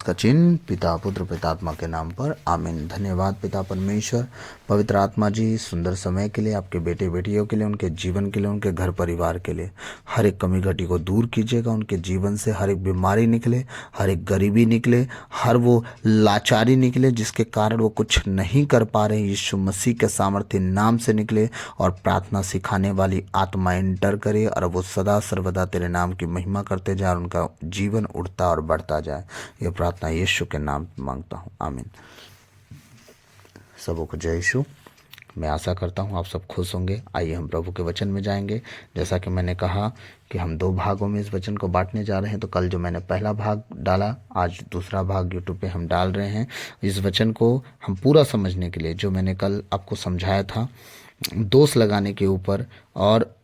का चिन्ह पिता पुत्र पितात्मा के नाम पर आमीन। धन्यवाद पिता परमेश्वर, पवित्र आत्मा जी, सुंदर समय के लिए, आपके बेटे बेटियों के लिए, उनके जीवन के लिए, उनके घर परिवार के लिए। हर एक कमी घटी को दूर कीजिएगा, उनके जीवन से हर एक बीमारी निकले, हर एक गरीबी निकले, हर वो लाचारी निकले जिसके कारण वो कुछ नहीं कर पा रहे, यीशु मसीह के सामर्थ्य नाम से निकले। और प्रार्थना सिखाने वाली आत्मा एंटर करे और वो सदा सर्वदा तेरे नाम की महिमा करते जाए और उनका जीवन उठता और बढ़ता जाए। ये प्रार्थना यीशु के नाम में मांगता हूँ, आमीन। सबों को जय यीशु। मैं आशा करता हूँ आप सब खुश होंगे। आइए हम प्रभु के वचन में जाएंगे। जैसा कि मैंने कहा कि हम 2 भागों में इस वचन को बांटने जा रहे हैं, तो कल जो मैंने पहला भाग डाला, आज दूसरा भाग यूट्यूब पे हम डाल रहे हैं। इस वचन को हम पूरा समझने के लिए जो मैंने कल आपको समझाया था, दोष लगाने के ऊपर और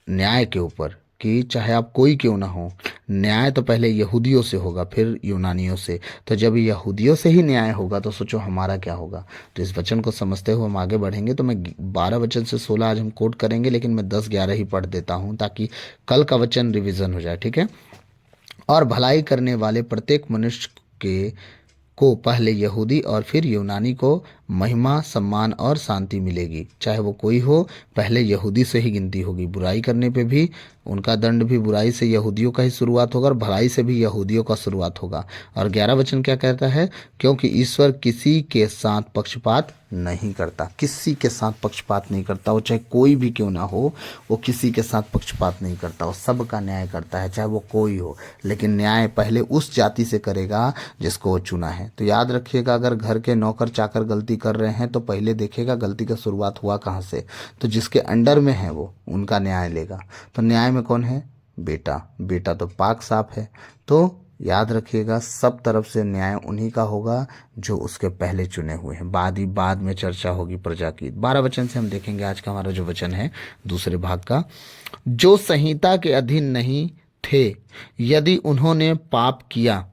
न्याय के ऊपर, कि चाहे आप कोई क्यों ना हो, न्याय तो पहले यहूदियों से होगा फिर यूनानियों से। तो जब यहूदियों से ही न्याय होगा तो सोचो हमारा क्या होगा। तो इस वचन को समझते हुए हम आगे बढ़ेंगे। तो मैं 12 वचन से 16 आज हम कोट करेंगे, लेकिन मैं 10-11 ही पढ़ देता हूँ ताकि कल का वचन रिवीजन हो जाए, ठीक है। और भलाई करने वाले प्रत्येक मनुष्य के को पहले यहूदी और फिर यूनानी को महिमा, सम्मान और शांति मिलेगी। चाहे वो कोई हो, पहले यहूदी से ही गिनती होगी। बुराई करने पे भी उनका दंड भी बुराई से यहूदियों का ही शुरुआत होगा और भलाई से भी यहूदियों का शुरुआत होगा। और 11 वचन क्या कहता है? क्योंकि ईश्वर किसी के साथ पक्षपात नहीं करता, किसी के साथ पक्षपात नहीं करता। वो चाहे कोई भी क्यों ना हो, वो किसी के साथ पक्षपात नहीं करता, वो सबका न्याय करता है, चाहे वो कोई हो। लेकिन न्याय पहले उस जाति से करेगा जिसको वो चुना है। तो याद रखिएगा, अगर घर के नौकर चाकर गलती कर रहे हैं तो पहले देखेगा गलती का शुरुआत हुआ कहाँ से। तो जिसके अंडर में है वो उनका न्याय लेगा। तो न्याय में कौन है? बेटा। बेटा तो पाक साफ है। तो याद रखिएगा, सब तरफ से न्याय उन्हीं का होगा जो उसके पहले चुने हुए हैं। बाद में चर्चा होगी प्रजा की। 12 वचन से हम देखेंगे आज का हमारा जो वचन है दूसरे भाग का। जो संहिता के अधीन नहीं थे, यदि उन्होंने पाप किया।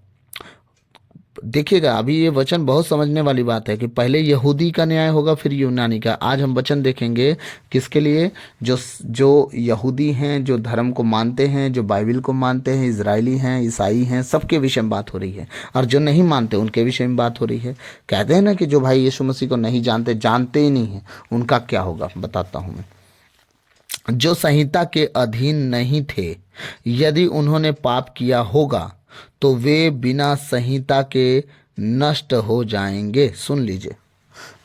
देखिएगा, अभी ये वचन बहुत समझने वाली बात है कि पहले यहूदी का न्याय होगा फिर यूनानी का। आज हम वचन देखेंगे किसके लिए? जो यहूदी हैं, जो धर्म को मानते हैं, जो बाइबल को मानते हैं, इजरायली हैं, ईसाई हैं, सबके विषय में बात हो रही है। और जो नहीं मानते उनके विषय में बात हो रही है। कहते हैं ना कि जो भाई यीशु मसीह को नहीं जानते ही नहीं है, उनका क्या होगा बताता हूँ मैं। जो संहिता के अधीन नहीं थे, यदि उन्होंने पाप किया होगा तो वे बिना संहिता के नष्ट हो जाएंगे। सुन लीजिए,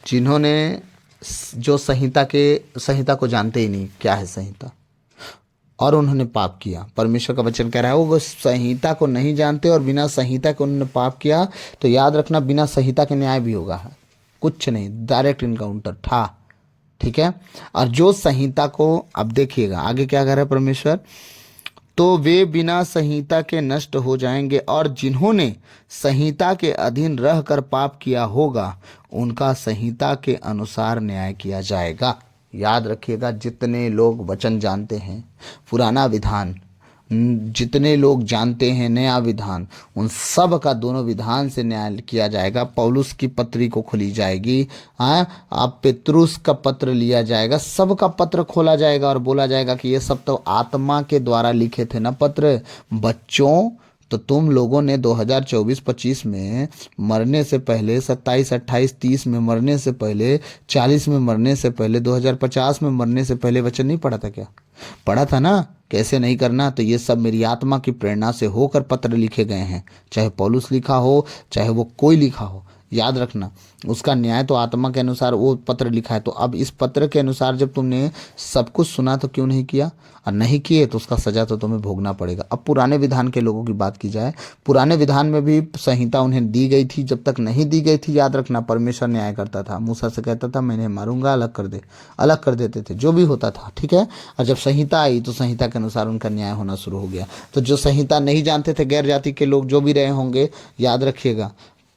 जिन्होंने जो संहिता को जानते ही नहीं क्या है संहिता, और उन्होंने पाप किया। परमेश्वर का वचन कह रहा है वो संहिता को नहीं जानते और बिना संहिता के उन्होंने पाप किया। तो याद रखना, बिना संहिता के न्याय भी होगा, कुछ नहीं, डायरेक्ट इनकाउंटर था, ठीक है। और जो संहिता को, अब देखिएगा आगे क्या कह रहा है परमेश्वर, तो वे बिना संहिता के नष्ट हो जाएंगे, और जिन्होंने संहिता के अधीन रहकर पाप किया होगा उनका संहिता के अनुसार न्याय किया जाएगा। याद रखिएगा, जितने लोग वचन जानते हैं, पुराना विधान जितने लोग जानते हैं, नया विधान, उन सब का दोनों विधान से न्याय किया जाएगा। पौलुस की पत्री को खुली जाएगी, आप पेत्रुस का पत्र लिया जाएगा, सबका पत्र खोला जाएगा और बोला जाएगा कि ये सब तो आत्मा के द्वारा लिखे थे ना पत्र। बच्चों, तो तुम लोगों ने 2024-25 में मरने से पहले, 27, 28, 30 में मरने से पहले, 40 में मरने से पहले, 2050 में मरने से पहले वचन नहीं पढ़ा था क्या? पढ़ा था ना, कैसे नहीं करना। तो ये सब मेरी आत्मा की प्रेरणा से होकर पत्र लिखे गए हैं, चाहे पौलुस लिखा हो, चाहे वो कोई लिखा हो। याद रखना, उसका न्याय तो आत्मा के अनुसार वो पत्र लिखा है। तो अब इस पत्र के अनुसार जब तुमने सब कुछ सुना तो क्यों नहीं किया? और नहीं किए तो उसका सजा तो तुम्हें भोगना पड़ेगा। अब पुराने विधान के लोगों की बात की जाए, पुराने विधान में भी संहिता उन्हें दी गई थी। जब तक नहीं दी गई थी, याद रखना, परमेश्वर न्याय करता था। मूसा से कहता था मैं इन्हें मारूंगा, अलग कर दे, अलग कर देते थे, जो भी होता था, ठीक है। और जब संहिता आई तो संहिता के अनुसार उनका न्याय होना शुरू हो गया। तो जो संहिता नहीं जानते थे, गैर जाति के लोग जो भी रहे होंगे, याद रखिएगा,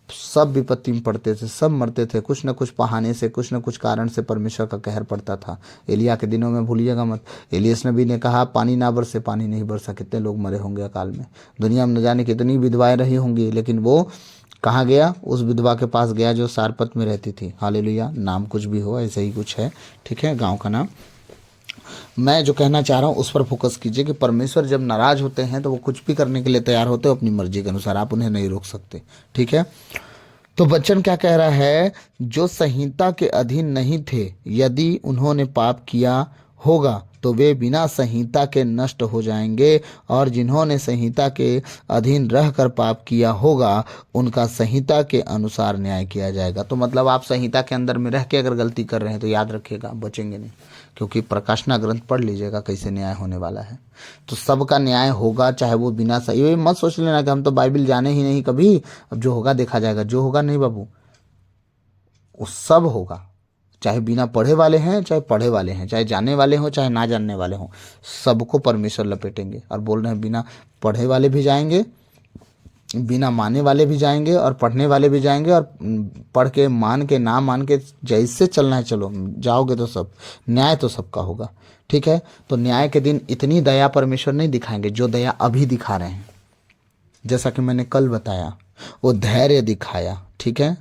सब विपत्ति में पड़ते थे, सब मरते थे, कुछ न कुछ बहाने से, कुछ न कुछ कारण से परमेश्वर का कहर पड़ता था। एलिया के दिनों में भूलिएगा मत, एलियस नबी ने कहा पानी ना बरसे, पानी नहीं बरसा, कितने लोग मरे होंगे अकाल में। दुनिया में न जाने कितनी विधवाएं रही होंगी, लेकिन वो कहाँ गया? उस विधवा के पास गया जो सारपत में रहती थी। हालेलुया, नाम कुछ भी हो, ऐसे ही कुछ है, ठीक है, गाँव का नाम। मैं जो कहना चाह रहा हूँ उस पर फोकस कीजिए कि परमेश्वर जब नाराज होते हैं तो वो कुछ भी करने के लिए तैयार होते हैं अपनी मर्जी के अनुसार, आप उन्हें नहीं रोक सकते। ठीक है, तो वचन क्या कह रहा है, जो संहिता के अधीन नहीं थे यदि उन्होंने पाप किया होगा तो वे बिना संहिता के नष्ट हो जाएंगे, और जिन्होंने संहिता के अधीन रहकर पाप किया होगा उनका संहिता के अनुसार न्याय किया जाएगा। तो मतलब आप संहिता के अंदर में रह के अगर गलती कर रहे हैं तो याद रखिएगा बचेंगे नहीं, क्योंकि प्रकाशना ग्रंथ पढ़ लीजिएगा कैसे न्याय होने वाला है। तो सबका न्याय होगा, चाहे वो बिना सही, ये मत सोच लेना कि हम तो बाइबल जाने ही नहीं कभी, अब जो होगा देखा जाएगा। जो होगा नहीं बाबू, वो सब होगा, चाहे बिना पढ़े वाले हैं चाहे पढ़े वाले हैं, चाहे जानने वाले हों चाहे ना जानने वाले हों, सबको परमेश्वर लपेटेंगे। और बोल रहे हैं बिना पढ़े वाले भी जाएंगे, बिना माने वाले भी जाएंगे, और पढ़ने वाले भी जाएंगे, और पढ़ के मान के ना मान के जैसे चलना है चलो, जाओगे तो सब न्याय तो सबका होगा। ठीक है, तो न्याय के दिन इतनी दया परमेश्वर नहीं दिखाएंगे जो दया अभी दिखा रहे हैं। जैसा कि मैंने कल बताया, वो धैर्य दिखाया, ठीक है,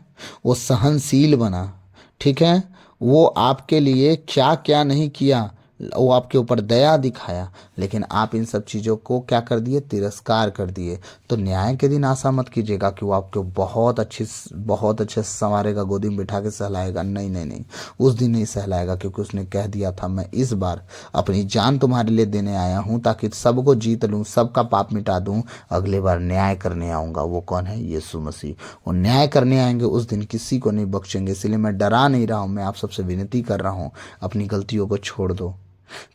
वो सहनशील बना, ठीक है, वो आपके लिए क्या क्या नहीं किया, वो आपके ऊपर दया दिखाया, लेकिन आप इन सब चीज़ों को क्या कर दिए, तिरस्कार कर दिए। तो न्याय के दिन आशा मत कीजिएगा कि वो आपको बहुत अच्छे से संवारेगा, गोदी में बिठा के सहलाएगा। नहीं नहीं नहीं, उस दिन नहीं सहलाएगा, क्योंकि उसने कह दिया था मैं इस बार अपनी जान तुम्हारे लिए देने आया हूँ ताकि सबको जीत लूँ, सबका पाप मिटा दूँ, अगले बार न्याय करने आऊँगा। वो कौन है, यीशु मसीह। वो न्याय करने आएंगे, उस दिन किसी को नहीं बख्शेंगे। इसलिए मैं डरा नहीं रहा हूँ, मैं आप सबसे विनती कर रहा हूँ, अपनी गलतियों को छोड़ दो,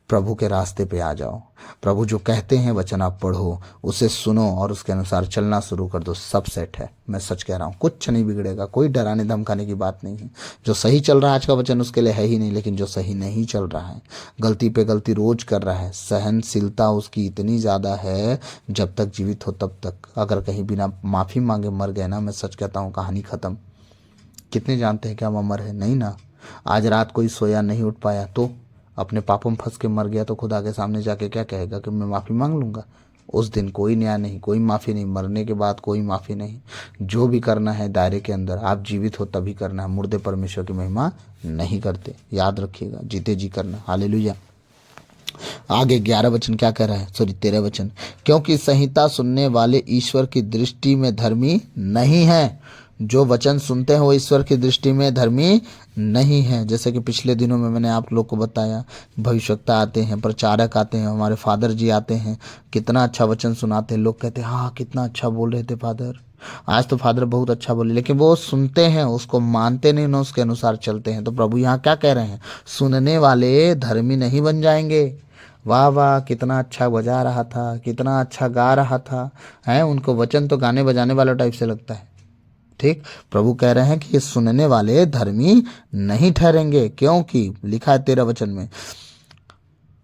प्रभु के रास्ते पे आ जाओ। प्रभु जो कहते हैं वचन आप पढ़ो, उसे सुनो और उसके अनुसार चलना शुरू कर दो, सब सेट है। मैं सच कह रहा हूँ, कुछ नहीं बिगड़ेगा, कोई डराने धमकाने की बात नहीं है। जो सही चल रहा है आज का वचन उसके लिए है ही नहीं, लेकिन जो सही नहीं चल रहा है, गलती पे गलती रोज कर रहा है, सहनशीलता उसकी इतनी ज़्यादा है, जब तक जीवित हो तब तक। अगर कहीं बिना माफ़ी मांगे मर गए ना, मैं सच कहता हूँ कहानी ख़त्म। कितने जानते हैं क्या वो अमर है? नहीं ना। आज रात कोई सोया नहीं उठ पाया तो अपने पापों में फंस के मर गया, तो खुदा के सामने जाके क्या कहेगा कि मैं माफ़ी मांग लूँगा? उस दिन कोई न्याय नहीं, कोई माफ़ी नहीं, मरने के बाद कोई माफ़ी नहीं। जो भी करना है दायरे के अंदर, आप जीवित हो तभी करना है। मुर्दे परमेश्वर की महिमा नहीं करते, याद रखिएगा, जीते जी करना। हालेलुया। आगे 11 वचन क्या कह रहा है, सॉरी 13 वचन, क्योंकि संहिता सुनने वाले ईश्वर की दृष्टि में धर्मी नहीं है। जो वचन सुनते हैं वो ईश्वर की दृष्टि में धर्मी नहीं है। जैसे कि पिछले दिनों में मैंने आप लोग को बताया, भविष्यवक्ता आते हैं, प्रचारक आते हैं, हमारे फादर जी आते हैं, कितना अच्छा वचन सुनाते हैं। लोग कहते हैं हाँ कितना अच्छा बोल रहे थे फादर, आज तो फादर बहुत अच्छा बोले, लेकिन वो सुनते हैं, उसको मानते नहीं ना, उसके अनुसार चलते हैं। तो प्रभु यहाँ क्या कह रहे हैं, सुनने वाले धर्मी नहीं बन जाएंगे। वाह वाह, कितना अच्छा बजा रहा था, कितना अच्छा गा रहा था, है, उनको वचन तो गाने बजाने वाला टाइप से लगता है। ठीक, प्रभु कह रहे हैं कि ये सुनने वाले धर्मी नहीं ठहरेंगे, क्योंकि लिखा है 13 वचन में,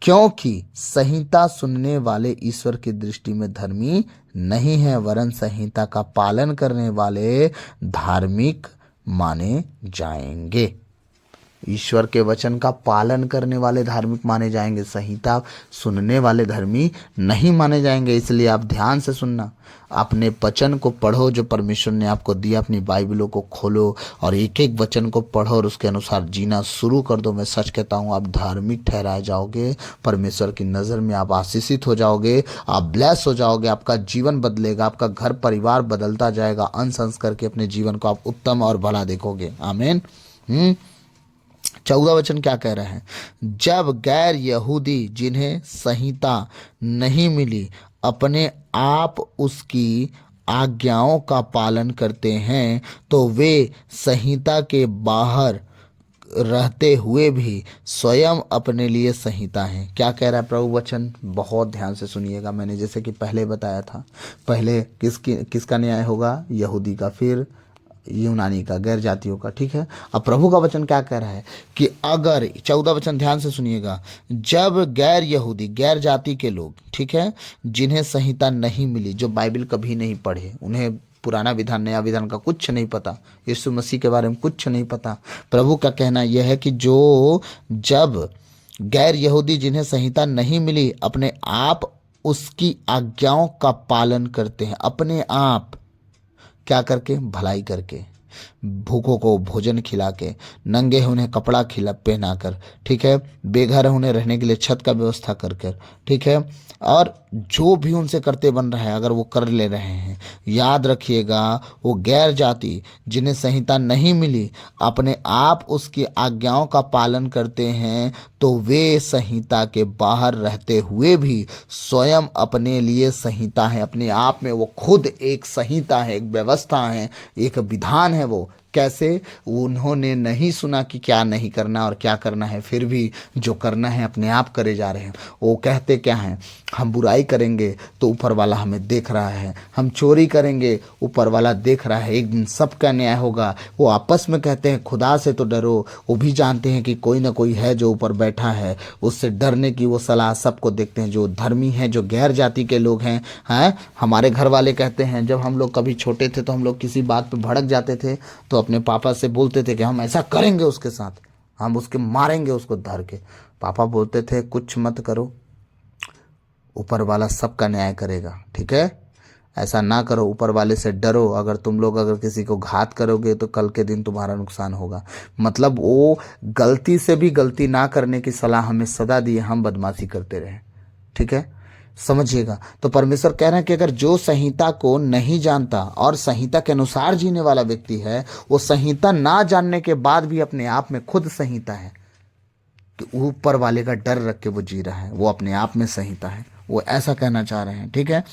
क्योंकि संहिता सुनने ईश्वर ईश्वर की दृष्टि में धर्मी नहीं है, वरन संहिता का पालन करने वाले धार्मिक माने जाएंगे। ईश्वर के वचन का पालन करने वाले धार्मिक माने जाएंगे, संहिता सुनने वाले धर्मी नहीं माने जाएंगे। इसलिए आप ध्यान से सुनना, अपने वचन को पढ़ो जो परमेश्वर ने आपको दिया, अपनी बाइबलों को खोलो और एक एक वचन को पढ़ो और उसके अनुसार जीना शुरू कर दो। मैं सच कहता हूँ, आप धार्मिक ठहराए जाओगे, परमेश्वर की नज़र में आप आशीषित हो जाओगे, आप ब्लेस हो जाओगे, आपका जीवन बदलेगा, आपका घर परिवार बदलता जाएगा। अंश अंश करके अपने जीवन को आप उत्तम और भला देखोगे। आमीन। 14 वचन क्या कह रहे हैं, जब गैर यहूदी जिन्हें संहिता नहीं मिली अपने आप उसकी आज्ञाओं का पालन करते हैं, तो वे संहिता के बाहर रहते हुए भी स्वयं अपने लिए संहिता हैं। क्या कह रहा है प्रभु वचन, बहुत ध्यान से सुनिएगा। मैंने जैसे कि पहले बताया था, पहले किसका न्याय होगा, यहूदी का, फिर यूनानी का, गैर जातियों का। ठीक है, अब प्रभु का वचन क्या कह रहा है कि अगर 14 वचन ध्यान से सुनिएगा, जब गैर यहूदी, गैर जाति के लोग, ठीक है, जिन्हें संहिता नहीं मिली, जो बाइबल कभी नहीं पढ़े, उन्हें पुराना विधान नया विधान का कुछ नहीं पता, यीशु मसीह के बारे में कुछ नहीं पता, प्रभु का कहना यह है कि जब गैर यहूदी जिन्हें संहिता नहीं मिली अपने आप उसकी आज्ञाओं का पालन करते हैं, अपने आप क्या करके, भलाई करके, भूखों को भोजन खिला के, नंगे हैं उन्हें कपड़ा खिला पहना कर, ठीक है, बेघर है उन्हें रहने के लिए छत का व्यवस्था कर कर, ठीक है। और जो भी उनसे करते बन रहा है अगर वो कर ले रहे हैं, याद रखिएगा वो गैर जाति जिन्हें संहिता नहीं मिली अपने आप उसकी आज्ञाओं का पालन करते हैं, तो वे संहिता के बाहर रहते हुए भी स्वयं अपने लिए संहिता है, अपने आप में वो खुद एक संहिता है, एक व्यवस्था है, एक विधान है। वो कैसे? उन्होंने नहीं सुना कि क्या नहीं करना और क्या करना है, फिर भी जो करना है अपने आप करे जा रहे हैं। वो कहते क्या हैं? हम बुराई करेंगे तो ऊपर वाला हमें देख रहा है, हम चोरी करेंगे ऊपर वाला देख रहा है, एक दिन सबका न्याय होगा। वो आपस में कहते हैं खुदा से तो डरो, वो भी जानते हैं कि कोई ना कोई है जो ऊपर बैठा है, उससे डरने की वो सलाह सबको देखते हैं। जो धर्मी हैं, जो गैर जाति के लोग हैं, हमारे घर वाले कहते हैं जब हम लोग कभी छोटे थे तो हम लोग किसी बात पे भड़क जाते थे तो अपने पापा से बोलते थे कि हम ऐसा करेंगे उसके साथ, हम उसके मारेंगे उसको धर के। पापा बोलते थे कुछ मत करो, ऊपर वाला सबका न्याय करेगा, ठीक है, ऐसा ना करो, ऊपर वाले से डरो। अगर तुम लोग अगर किसी को घात करोगे तो कल के दिन तुम्हारा नुकसान होगा। मतलब वो गलती से भी गलती ना करने की सलाह हमें सदा दी, हम बदमाशी करते रहे, ठीक है, समझिएगा। तो परमेश्वर कह रहे हैं कि अगर जो संहिता को नहीं जानता और संहिता के अनुसार जीने वाला व्यक्ति है, वो संहिता ना जानने के बाद भी अपने आप में खुद संहिता है, कि ऊपर वाले का डर रख के वो जी रहा है, वो अपने आप में संहिता है। वो ऐसा कहना चाह रहे हैं, ठीक है।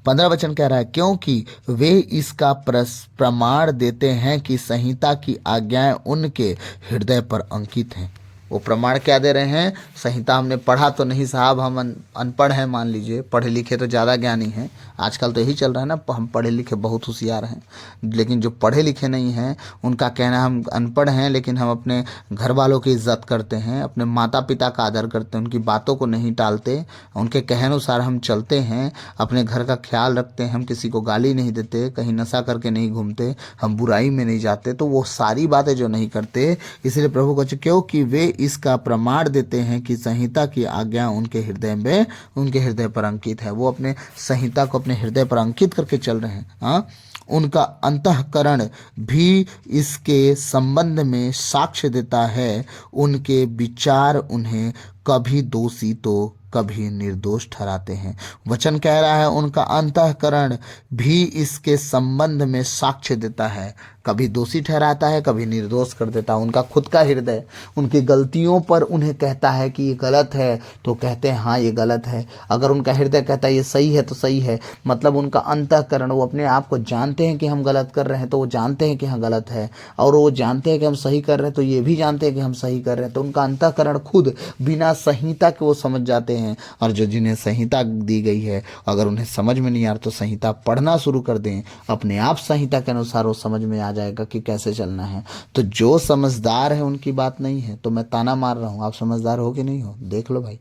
15 वचन कह रहा है क्योंकि वे इसका प्रमाण देते हैं कि संहिता की आज्ञाएं उनके हृदय पर अंकित हैं। वो प्रमाण क्या दे रहे हैं? संहिता हमने पढ़ा तो नहीं साहब, हम अनपढ़ हैं, मान लीजिए, पढ़े लिखे तो ज़्यादा ज्ञानी हैं, आजकल तो यही चल रहा है ना, हम पढ़े लिखे बहुत होशियार हैं, लेकिन जो पढ़े लिखे नहीं हैं उनका कहना हम अनपढ़ हैं लेकिन हम अपने घर वालों की इज्जत करते हैं, अपने माता पिता का आदर करते हैं, उनकी बातों को नहीं टालते, उनके कहे अनुसार हम चलते हैं, अपने घर का ख्याल रखते हैं, हम किसी को गाली नहीं देते, कहीं नशा करके नहीं घूमते, हम बुराई में नहीं जाते। तो वो सारी बातें जो नहीं करते, इसलिए प्रभु को क्योंकि वे इसका प्रमाण देते हैं कि संहिता की आज्ञा उनके हृदय पर अंकित है। वो अपने संहिता को अपने हृदय पर अंकित करके चल रहे हैं। उनका अंतःकरण भी इसके संबंध में साक्ष्य देता है, उनके विचार उन्हें कभी दोषी तो कभी निर्दोष ठहराते हैं। वचन कह रहा है उनका अंतःकरण भी इसके संबंध में साक्ष्य देता है, कभी दोषी ठहराता है, कभी निर्दोष कर देता है। उनका खुद का हृदय उनकी गलतियों पर उन्हें कहता है कि ये गलत है तो कहते हैं हाँ ये गलत है। अगर उनका हृदय कहता है ये सही है तो सही है। मतलब उनका अंतःकरण, वो अपने आप को जानते हैं कि हम गलत कर रहे हैं तो वो जानते हैं कि हाँ गलत है, और वो जानते हैं कि हम सही कर रहे हैं तो ये भी जानते हैं कि हम सही कर रहे हैं। तो उनका अंतःकरण खुद बिना संहिता के वो समझ जाते हैं। और जो जिन्हें संहिता दी गई है, अगर उन्हें समझ में नहीं आ रहा तो संहिता पढ़ना शुरू कर दें, अपने आप संहिता के अनुसार वो समझ में आ जाएगा कि कैसे चलना है। तो जो समझदार है उनकी बात नहीं है, तो मैं ताना मार रहा हूँ, आप समझदार हो कि नहीं हो, देख लो भाई,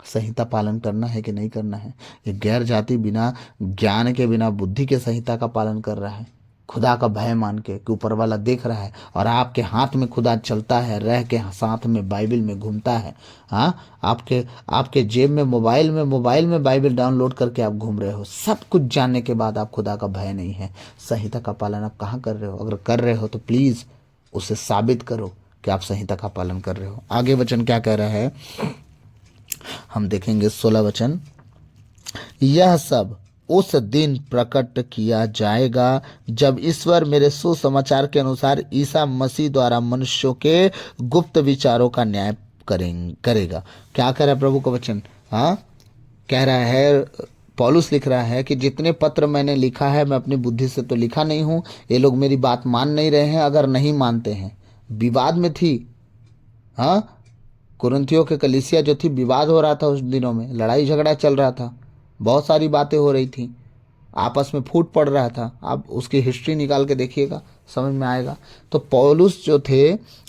संहिता पालन करना है कि नहीं करना है। ये गैर जाति बिना ज्ञान के, बिना बुद्धि के संहिता का पालन कर रहा है, खुदा का भय मान के कि ऊपर वाला देख रहा है, और आपके हाथ में खुदा चलता है, रह के साथ में बाइबल में घूमता है। आपके जेब में मोबाइल में बाइबल डाउनलोड करके आप घूम रहे हो, सब कुछ जानने के बाद आप खुदा का भय नहीं है। संहिता का पालन आप कहाँ कर रहे हो? अगर कर रहे हो तो प्लीज उसे साबित करो कि आप संहिता का पालन कर रहे हो। आगे वचन क्या कह रहा है हम देखेंगे, 16 वचन, यह सब उस दिन प्रकट किया जाएगा जब ईश्वर मेरे सुसमाचार के अनुसार ईसा मसीह द्वारा मनुष्यों के गुप्त विचारों का न्याय करेगा। क्या कह रहा है प्रभु का वचन? कह रहा है, पौलुस लिख रहा है कि जितने पत्र मैंने लिखा है मैं अपनी बुद्धि से तो लिखा नहीं हूँ, ये लोग मेरी बात मान नहीं रहे हैं। अगर नहीं मानते हैं, विवाद में थी, कुरिन्थियों के कलीसिया जो थी, विवाद हो रहा था उस दिनों में, लड़ाई झगड़ा चल रहा था, बहुत सारी बातें हो रही थी, आपस में फूट पड़ रहा था। आप उसकी हिस्ट्री निकाल के देखिएगा, समझ में आएगा। तो पौलुस जो थे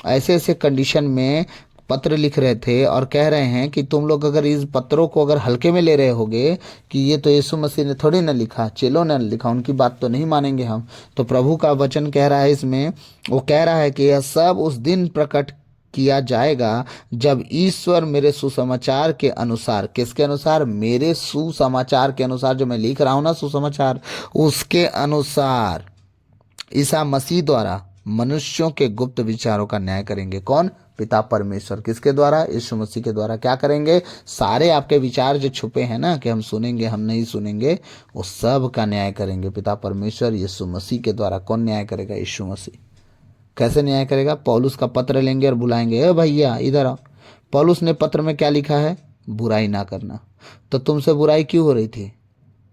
ऐसे ऐसे कंडीशन में पत्र लिख रहे थे और कह रहे हैं कि तुम लोग अगर इस पत्रों को अगर हल्के में ले रहे होगे कि ये तो यीशु मसीह ने थोड़ी ना लिखा, चेलों ने लिखा, उनकी बात तो नहीं मानेंगे हम। तो प्रभु का वचन कह रहा है इसमें, वो कह रहा है कि यह सब उस दिन प्रकट किया जाएगा जब ईश्वर मेरे सुसमाचार के अनुसार, किसके अनुसार? मेरे सुसमाचार के अनुसार, जो मैं लिख रहा हूं ना सुसमाचार, उसके अनुसार ईसा मसीह द्वारा मनुष्यों के गुप्त विचारों का न्याय करेंगे। कौन? पिता परमेश्वर। किसके द्वारा? यीशु मसीह के द्वारा। क्या करेंगे? सारे आपके विचार जो छुपे हैं ना, कि हम सुनेंगे हम नहीं सुनेंगे, वो सब का न्याय करेंगे पिता परमेश्वर यीशु मसीह के द्वारा। कौन न्याय करेगा? यीशु मसीह। कैसे न्याय करेगा? पौलुस का पत्र लेंगे और बुलाएंगे, ए भैया इधर आओ। पौलुस ने पत्र में क्या लिखा है? बुराई ना करना। तो तुमसे बुराई क्यों हो रही थी?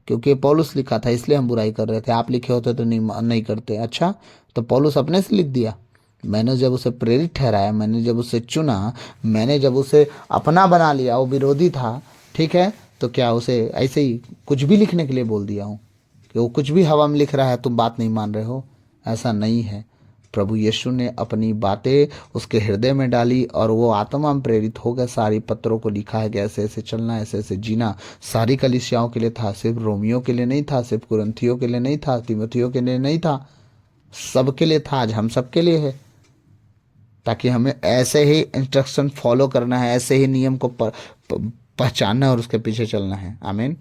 क्योंकि पौलुस लिखा था इसलिए हम बुराई कर रहे थे। आप लिखे होते तो नहीं करते। अच्छा, तो पौलुस अपने से लिख दिया। मैंने जब उसे प्रेरित ठहराया, मैंने जब उसे चुना, मैंने जब उसे अपना बना लिया, वो विरोधी था, ठीक है, तो क्या उसे ऐसे ही कुछ भी लिखने के लिए बोल दिया हूँ कि वो कुछ भी हवा में लिख रहा है, तुम बात नहीं मान रहे हो? ऐसा नहीं है। प्रभु यीशु ने अपनी बातें उसके हृदय में डाली और वो आत्मा में प्रेरित होकर सारी पत्रों को लिखा है कि ऐसे ऐसे चलना, ऐसे ऐसे जीना। सारी कलीसियाओं के लिए था, सिर्फ रोमियों के लिए नहीं था, सिर्फ कुरिन्थियों के लिए नहीं था, तीमुथियों के लिए नहीं था, सबके लिए था। आज हम सबके लिए है, ताकि हमें ऐसे ही इंस्ट्रक्शन फॉलो करना है, ऐसे ही नियम को पहचानना और उसके पीछे चलना है। आमीन।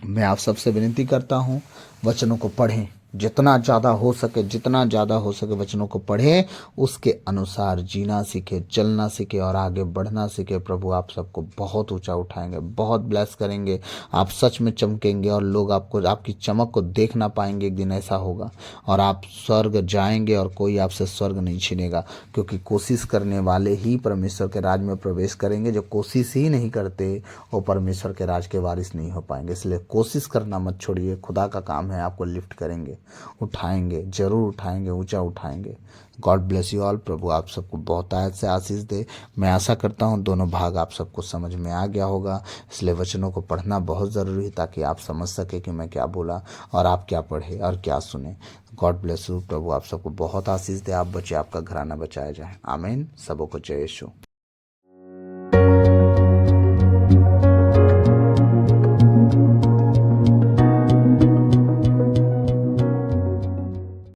मैं आप सबसे विनती करता हूँ, वचनों को पढ़ें, जितना ज़्यादा हो सके, जितना ज़्यादा हो सके वचनों को पढ़ें, उसके अनुसार जीना सीखे, चलना सीखे और आगे बढ़ना सीखे। प्रभु आप सबको बहुत ऊंचा उठाएंगे, बहुत ब्लेस करेंगे। आप सच में चमकेंगे और लोग आपको, आपकी चमक को देख ना पाएंगे। एक दिन ऐसा होगा और आप स्वर्ग जाएंगे और कोई आपसे स्वर्ग नहीं छीनेगा, क्योंकि कोशिश करने वाले ही परमेश्वर के राज में प्रवेश करेंगे। जो कोशिश ही नहीं करते वो परमेश्वर के राज के वारिस नहीं हो पाएंगे। इसलिए कोशिश करना मत छोड़िए। खुदा का काम है, आपको लिफ्ट करेंगे, उठाएंगे, जरूर उठाएंगे, ऊंचा उठाएंगे। God bless you all. प्रभु आप सबको बहुत आयत से आशीष दे। मैं आशा करता हूँ दोनों भाग आप सबको समझ में आ गया होगा। इसलिए वचनों को पढ़ना बहुत ज़रूरी है, ताकि आप समझ सके कि मैं क्या बोला और आप क्या पढ़े और क्या सुने। God bless you. प्रभु आप सबको बहुत आशीष दे। आप बचे, आपका घराना बचाया जाए। आमीन। सबों को जय यीशु।